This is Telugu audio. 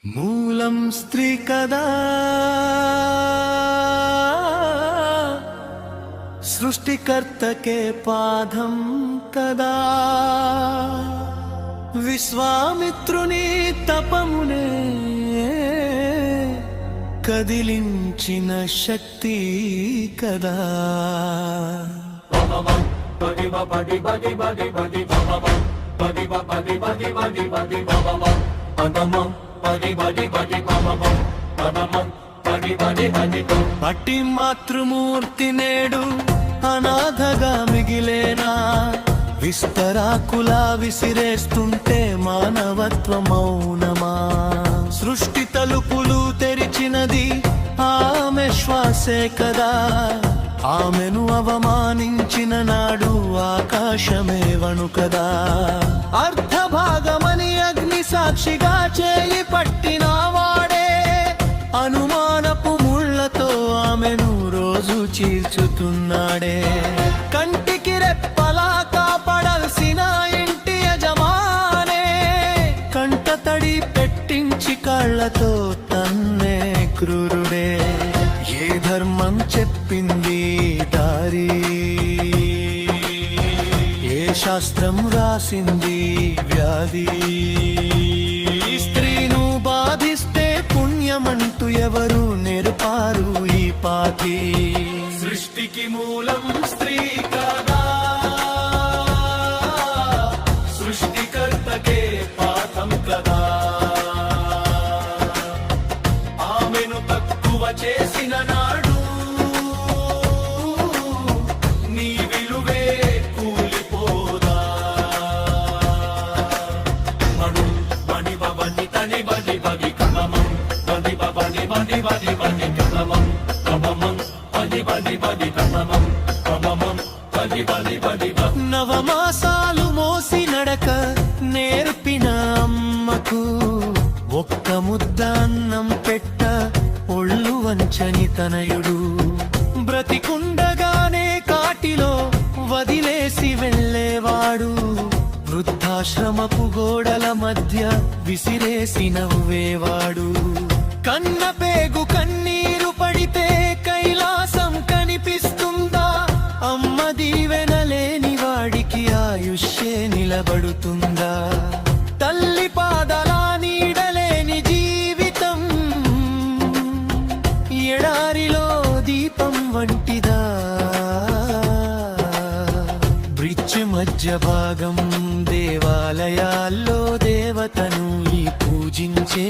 మూలం స్త్రీ కదా, సృష్టికర్తకే పాదం కదా. విశ్వామిత్రుని తపమునే కదిలించిన శక్తి కదా. పట్టి మాతృమూర్తి నేడు అనాథగా మిగిలేనా, విస్తరాకులా విసిరేస్తుంటే మానవత్వ మౌనమా. సృష్టి తలుపులు తెరిచినది ఆమె శ్వాసే కదా, ఆమెను అవమానించిన నాడు ఆకాశమే వణుకదా. అర్ధభాగమని అగ్ని సాక్షిగా చేయి పట్టిన వాడే అనుమానపు ముళ్లతో ఆమెను రోజు చీల్చుతున్నాడే. కంటికి రెప్పలా కాపాడాల్సిన ఇంటి యజమానే కంట తడి పెట్టించి కళ్ళతో తన్నే క్రూరుడే. ఏ ధర్మం చెప్పింది దారి, ఏ శాస్త్రం రాసింది వ్యాధి. స్త్రీను బాధిస్తే పుణ్యమంటూ ఎవరు నేర్పారు ఈ పాటి. సృష్టికి మూలం స్త్రీ కదా, సృష్టికర్తకే పాఠం కదా. ఆమెను తక్కువ చేసిన నాడు నీ విలువే కూలిపోదా. మను మణి బని తని బని బని కమమం బని బని బని బని బని కమమం కమమం బని బని బని కమమం కమమం బని బని బని. నవమాసాలు మోసి నడక నేర్పిన అమ్మకు ఒక్క ముద్ద అన్నం పెట్ట ఒళ్ళు వంచని తనయుడు. బ్రతికుండగానే కాటిలో వదిలేసి వెళ్ళేవాడు, వృద్ధాశ్రమపు గోడల మధ్య విసిరేసి నవ్వేవాడు. కన్న పేగు కన్నీరు పడితే కైలాసం కనిపిస్తుందా, అమ్మ దీవెనలేని వాడికి ఆయుష్యే నిలబడుతుందా. తల్లి పాదల నీడలేని జీవితం ఎడారిలో దీపం వంటిదా. బ్రిడ్జ్ మధ్య భాగం దేవాలయాల్లో దేవతను పూజించే